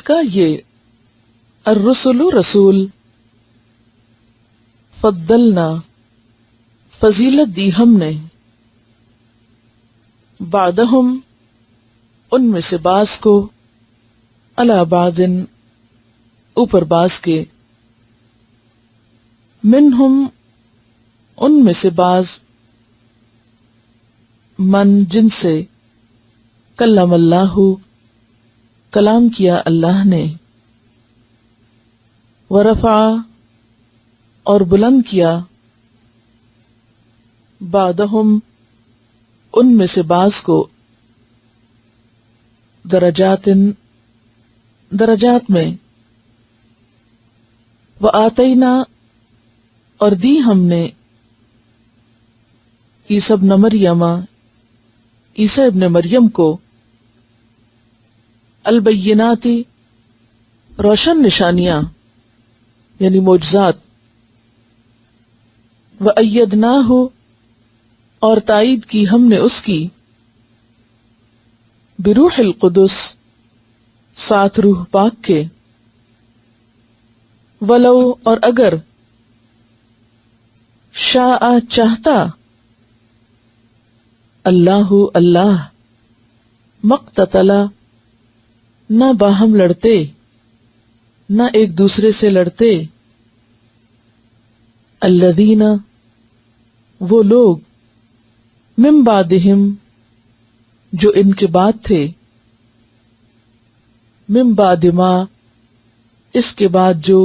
کا یہ الرسل رسول فضلنا فضیلت دی ہم نے بعدہم ان میں سے بعض کو علی بعض اوپر بعض کے منہم ان میں سے بعض من جن سے کلم اللہ کلام کیا اللہ نے ورفع اور بلند کیا بعدہم ان میں سے بعض کو درجات میں وآتینا اور دی ہم نے عیسی ابن مریم عیسی ابن مریم کو البیناتی روشن نشانیاں یعنی معجزات وأیدناہ اور تائید کی ہم نے اس کی بروح القدس ساتھ روح پاک کے ولو اور اگر شاء چاہتا اللہ اللہ مقتتلا نہ باہم لڑتے نہ ایک دوسرے سے لڑتے الذین وہ لوگ من بعدہم جو ان کے بعد تھے من بعد ما اس کے بعد جو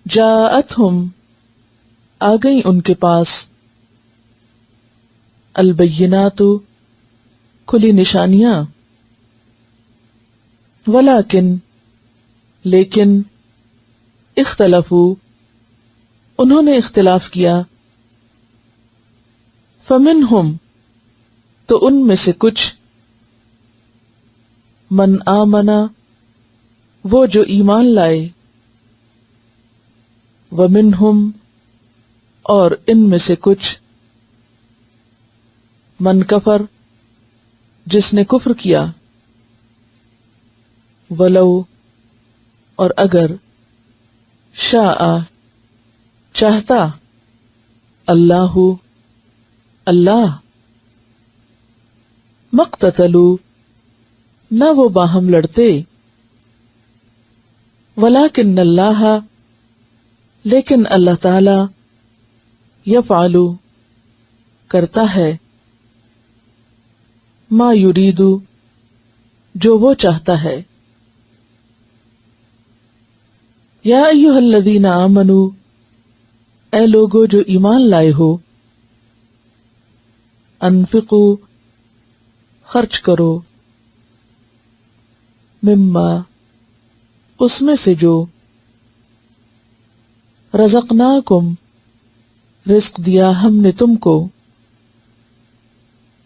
جاءتہم آ گئی ان کے پاس البینات کھلی نشانیاں ولیکن لیکن اختلفوا انہوں نے اختلاف کیا فمنہم تو ان میں سے کچھ من آمنا وہ جو ایمان لائے ومنہم اور ان میں سے کچھ من کفر جس نے کفر کیا ولو اور اگر شاء چاہتا اللہ اللہ مقتتلو نہ وہ باہم لڑتے ولیکن اللہ لیکن اللہ تعالی یفعل کرتا ہے ما یرید جو وہ چاہتا ہے یا ایھا الذین آمنوا اے لوگو جو ایمان لائے ہو انفقوا خرچ کرو مما اس میں سے جو رزقناکم رزق دیا ہم نے تم کو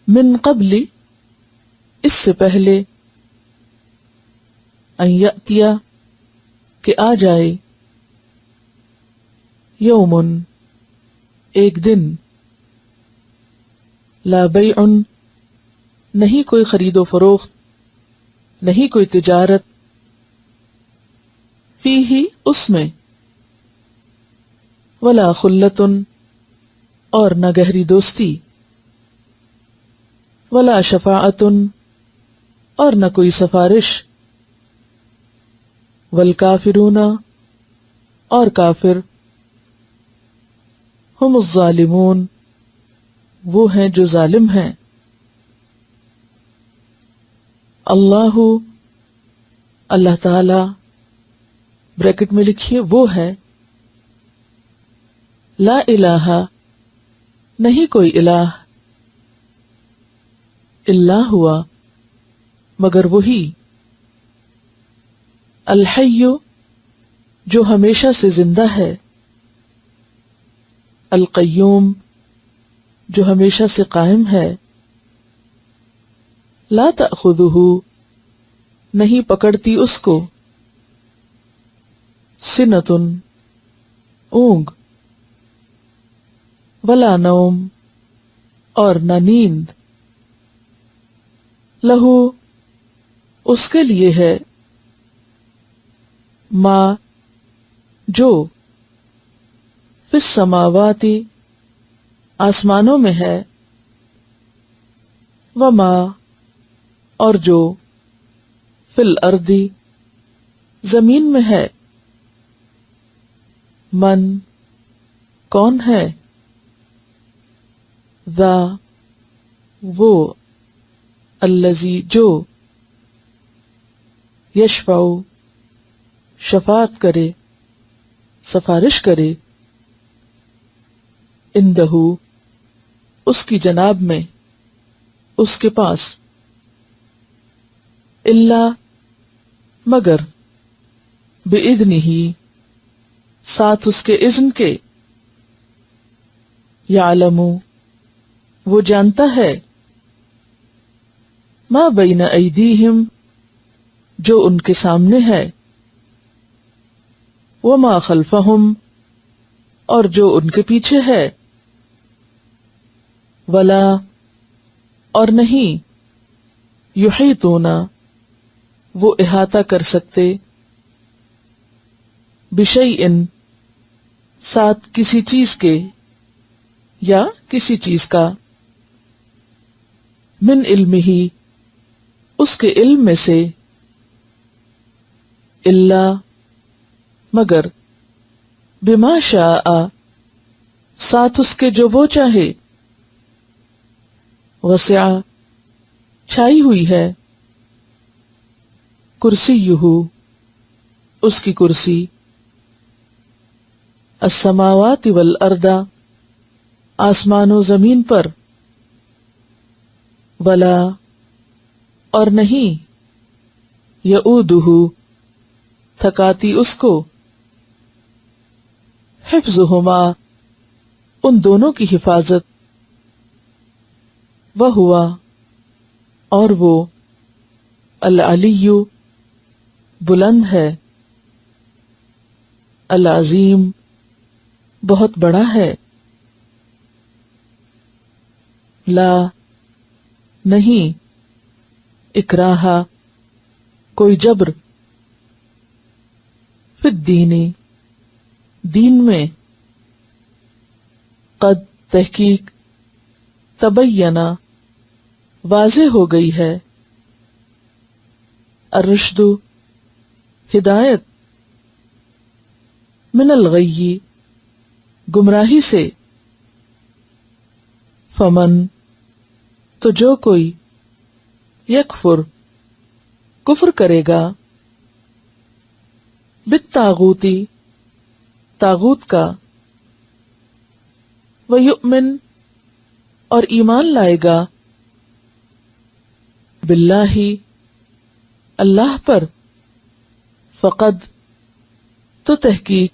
من قبل اس سے پہلے ان یأتیا کہ آ جائے یومن ایک دن لا بیع نہیں کوئی خرید و فروخت نہیں کوئی تجارت فیہ اس میں ولا خلۃ اور نہ گہری دوستی ولا شفاعت اور نہ کوئی سفارش والکافرون اور کافر ہم الظالمون وہ ہیں جو ظالم ہیں اللہ اللہ تعالی بریکٹ میں لکھیے وہ ہے لا الہ نہیں کوئی الہ الا ہوا مگر وہی الحی جو ہمیشہ سے زندہ ہے القیوم جو ہمیشہ سے قائم ہے لا تأخذہ نہیں پکڑتی اس کو سنۃ اونگ ولا نوم اور نہ نیند لہو اس کے لیے ہے ما جو فی السماواتی آسمانوں میں ہے، وما اور جو فی الارضی زمین میں ہے، من کون ہے، ذا وہ، الذی جو، یشفع شفاعت کرے، سفارش کرے، عندہ اس کی جناب میں، اس کے پاس، الا مگر، بإذنہ ساتھ اس کے اذن کے، یعلم وہ جانتا ہے، ما بین ایدیہم جو ان کے سامنے ہے، وما خلفہم اور جو ان کے پیچھے ہے، ولا اور نہیں، یحیطون وہ احاطہ کر سکتے، بشیء ساتھ کسی چیز کے یا کسی چیز کا، من علمہ اس کے علم میں سے، الا مگر، بما شاء ساتھ اس کے جو وہ چاہے، وسع چھائی ہوئی ہے، کرسیہ اس کی کرسی، السماوات والارض آسمان و زمین پر، ولا اور نہیں، یعودہ تھکاتی اس کو، حفظہما ان دونوں کی حفاظت، وہوا اور وہ، العلی بلند ہے، العظیم بہت بڑا ہے، لا نہیں، اکراہ کوئی جبر، فی الدین دین میں، قد تحقیق، تبینہ واضح ہو گئی ہے، الرشد ہدایت، من الغی گمراہی سے، فمن تو جو کوئی، یکفر کفر کرے گا، بالطاغوتی طاغوت کا، ویؤمن اور ایمان لائے گا، باللہ اللہ پر، فقد تو تحقیق،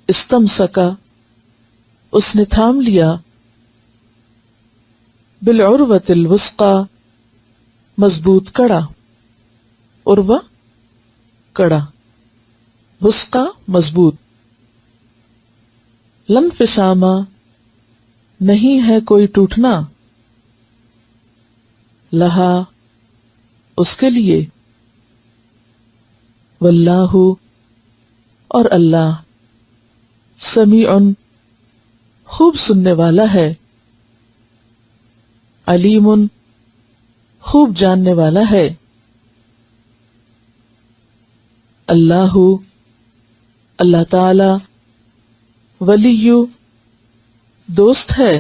استمسکا اس نے تھام لیا، بالعروۃ الوثقی مضبوط کڑا، عروہ کڑا، وثقی مضبوط، لا انفصام نہیں ہے کوئی ٹوٹنا، لہا اس کے لیے، واللہ اور اللہ، سمیع خوب سننے والا ہے، علیم خوب جاننے والا ہے، اللہ اللہ تعالی، ولی دوست ہے،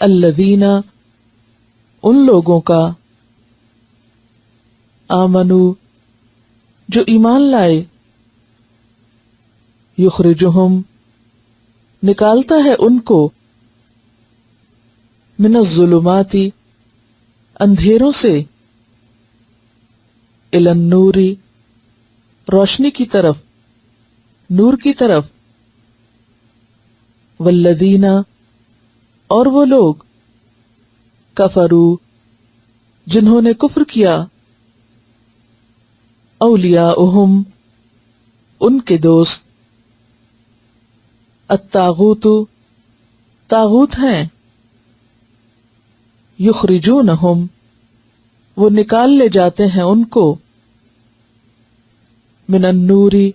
الذین ان لوگوں کا، آمنو جو ایمان لائے، یخرجہم نکالتا ہے ان کو، من الظلمات اندھیروں سے، الی النور روشنی کی طرف، نور کی طرف، والذین اور وہ لوگ، کفروا جنہوں نے کفر کیا، اولیاؤہم ان کے دوست، الطاغوت طاغوت ہیں، یخرجونہم وہ نکال لے جاتے ہیں ان کو من النوری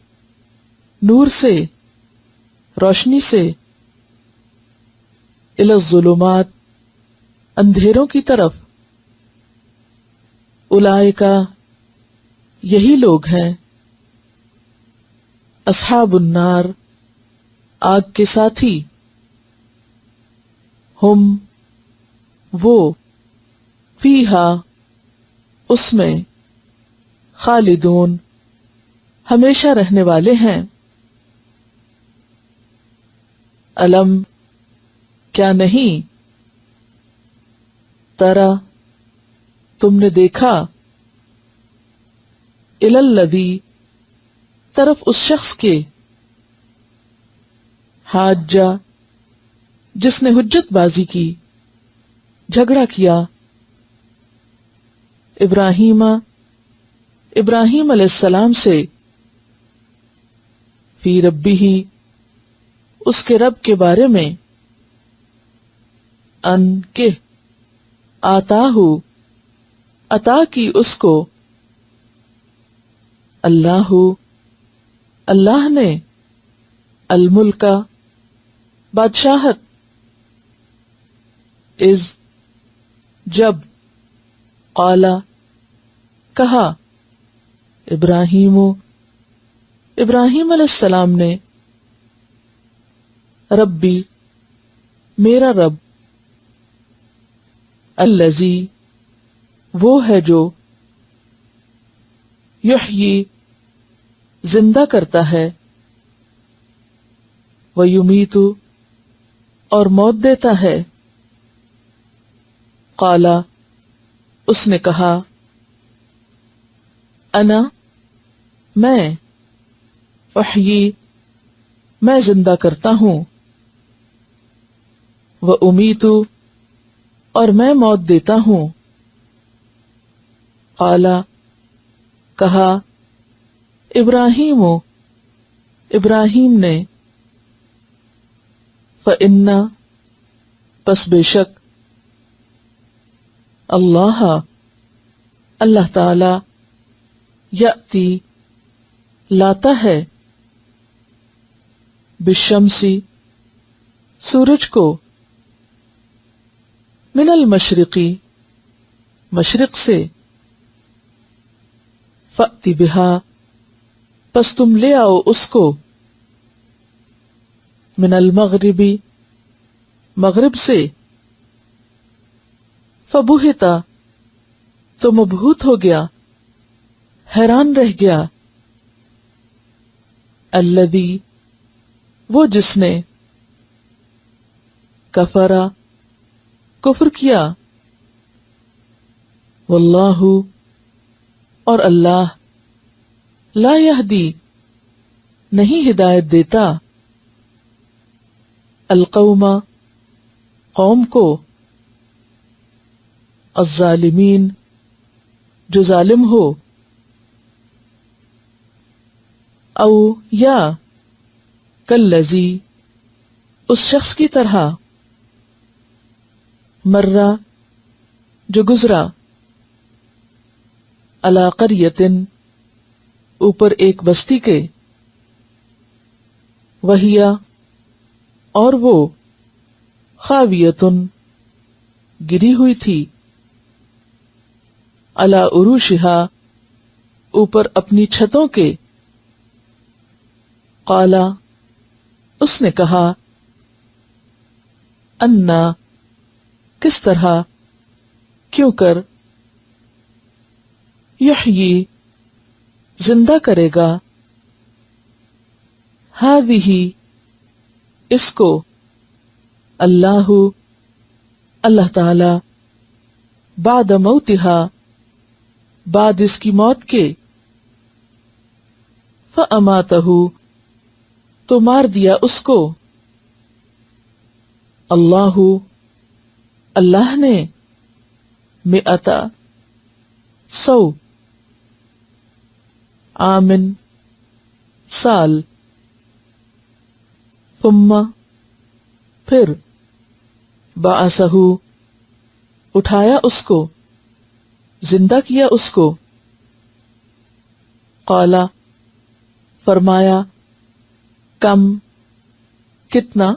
نور سے، روشنی سے، الی الظلمات اندھیروں کی طرف، اولئکا یہی لوگ ہیں، اصحاب النار آگ کے ساتھی، ہم وہ، فیہا اس میں، خالدون ہمیشہ رہنے والے ہیں۔ الم کیا نہیں، ترا تم نے دیکھا، الی الذی طرف اس شخص کے، حاجہ جس نے حجت بازی کی، جھگڑا کیا، ابراہیم علیہ السلام سے، فی ربہ اس کے رب کے بارے میں، ان کے آتاہ عطا کی اس کو، اللہ نے، الملک بادشاہت، اذ جب، قالا کہا، ابراہیم علیہ السلام نے، ربی میرا رب، الذی وہ ہے جو، یحیی زندہ کرتا ہے، ویمیت اور موت دیتا ہے، قالا اس نے کہا، انا میں، احیی میں زندہ کرتا ہوں، وامیت اور میں موت دیتا ہوں، قالا کہا، ابراہیم نے، فإن پس بے شک، اللہ تعالی، یأتی لاتا ہے، بالشمسی سورج کو، من المشرقی مشرق سے، فأتی بہا پس تم لے آؤ اس کو، من المغربی مغرب سے، فبہتا تو مبہوت ہو گیا، حیران رہ گیا، الذی وہ جس نے، کفرا کفر کیا، واللہ اور اللہ، لا یہدی نہیں ہدایت دیتا، القوم قوم کو، الظالمین جو ظالم ہو، او یا کالذی اس شخص کی طرح، مرہ جو گزرا، علی قریۃ اوپر ایک بستی کے، وہی اور وہ، خاویۃ گری ہوئی تھی، علی عروشہا اوپر اپنی چھتوں کے، قالا اس نے کہا، انا کس طرح، کیوں کر، یحیی زندہ کرے گا، ہذہ اس کو، اللہ تعالی، بعد موتہا بعد اس کی موت کے، فاماتہ تو مار دیا اس کو، اللہ نے، مئتا 100 آمن سال، ثم پھر، بعثہ اٹھایا اس کو، زندہ کیا اس کو؟ قال فرمایا کم کتنا،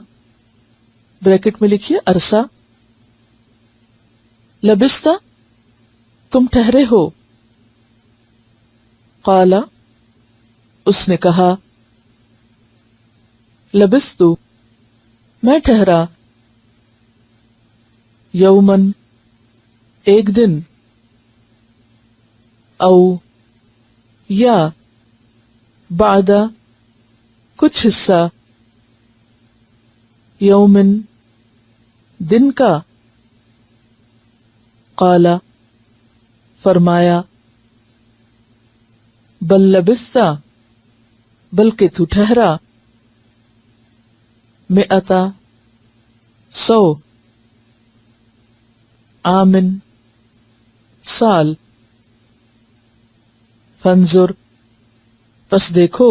بریکٹ میں لکھیے عرصہ، لبستا تم ٹھہرے ہو؟ قال اس نے کہا لبستو میں ٹھہرا، یومن ایک دن، او یا بعد کچھ حصہ، یومن دن کا، قال فرمایا بل لبثتا بلکہ تو ٹھہرا، مئتا 100، آمن سال، فانظر پس دیکھو،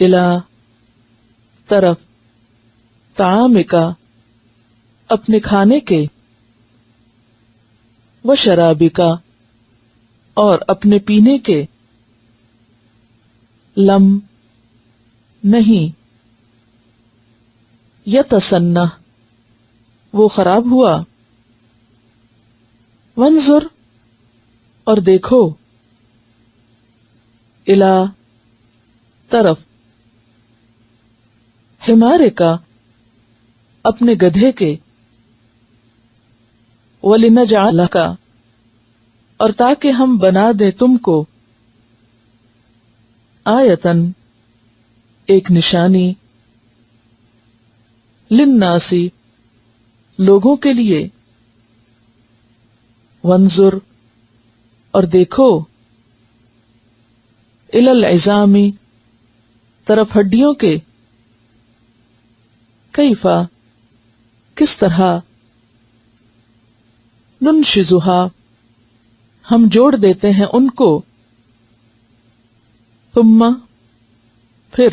الا طرف، طعامکا اپنے کھانے کے، و شرابکا اور اپنے پینے کے، لم نہیں، یتسنہ وہ خراب ہوا، وانظر اور دیکھو، الا طرف، حمارکا اپنے گدھے کے، وَلِنَجْعَلَكَ اور تاکہ ہم بنا دیں تم کو، آیتن ایک نشانی، للناسی لوگوں کے لیے، وانظر اور دیکھو، الی العظام طرف ہڈیوں کے، کیفا کس طرح، ننشزها ہم جوڑ دیتے ہیں ان کو، ثم پھر،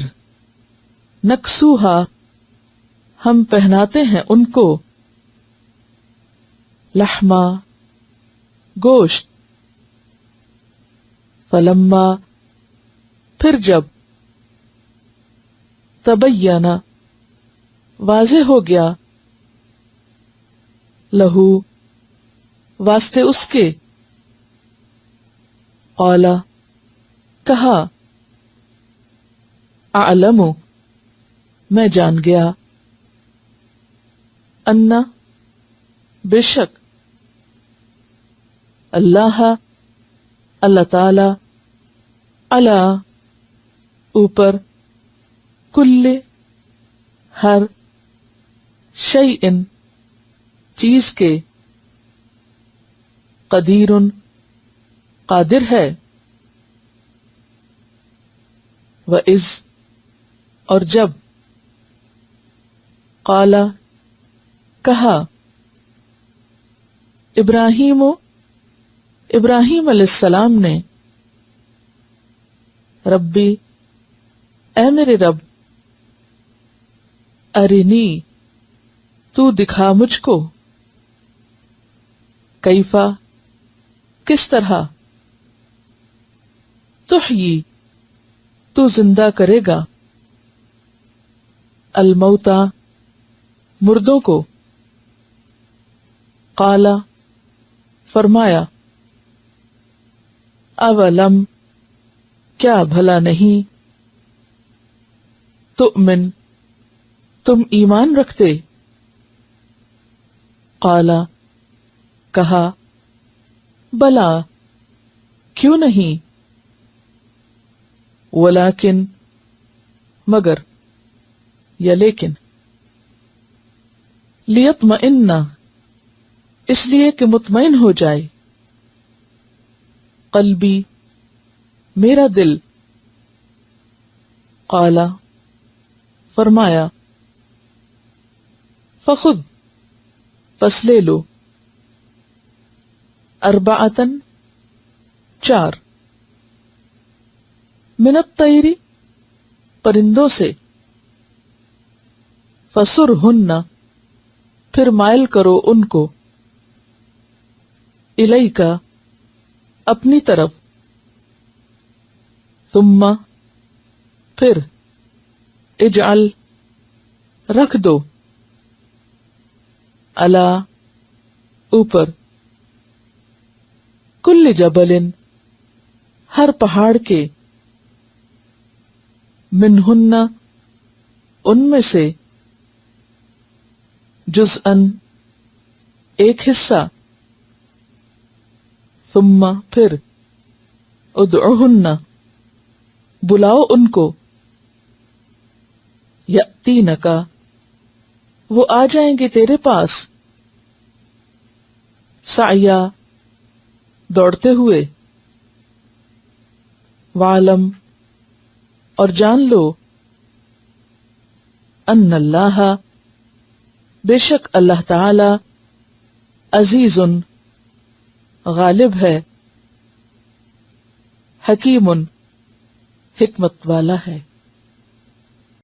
نکسوها ہم پہناتے ہیں ان کو، لحما گوشت، فلما پھر جب، تبینہ واضح ہو گیا، لہو واسطے اس کے، قال کہا، اعلم میں جان گیا، انا بے شک، اللہ اللہ تعالی، علی اوپر، کل ہر، شیئن چیز کے، قدیر قادر ہے، وَإِذْ اور جب، قال کہا، ابراہیم علیہ السلام نے، ربی اے میرے رب، ارنی تو دکھا مجھ کو، کیفا کس طرح، تحیی تو زندہ کرے گا، الموتا مردوں کو، قال فرمایا، اولم کیا بھلا نہیں، تؤمن تم ایمان رکھتے، قال کہا، بلا کیوں نہیں، ولیکن مگر، یا لیکن، لیطمئن اس لیے کہ مطمئن ہو جائے، قلبی میرا دل، قال فرمایا، فخذ پس لے لو، اربعتن 4، من الطیر پرندوں سے، فسرہن پھر مائل کرو ان کو، الیکا اپنی طرف، ثم پھر، اجعل رکھ دو، علی اوپر، کل جبل ہر پہاڑ کے، منہن ان میں سے، جزءاً ایک حصہ، ثم پھر، ادعوہن بلاؤ ان کو، یأتینکا وہ آ جائیں گے تیرے پاس، سعیا دوڑتے ہوئے، وعلم اور جان لو، ان اللہ بے شک اللہ تعالی، عزیز غالب ہے، حکیم حکمت والا ہے۔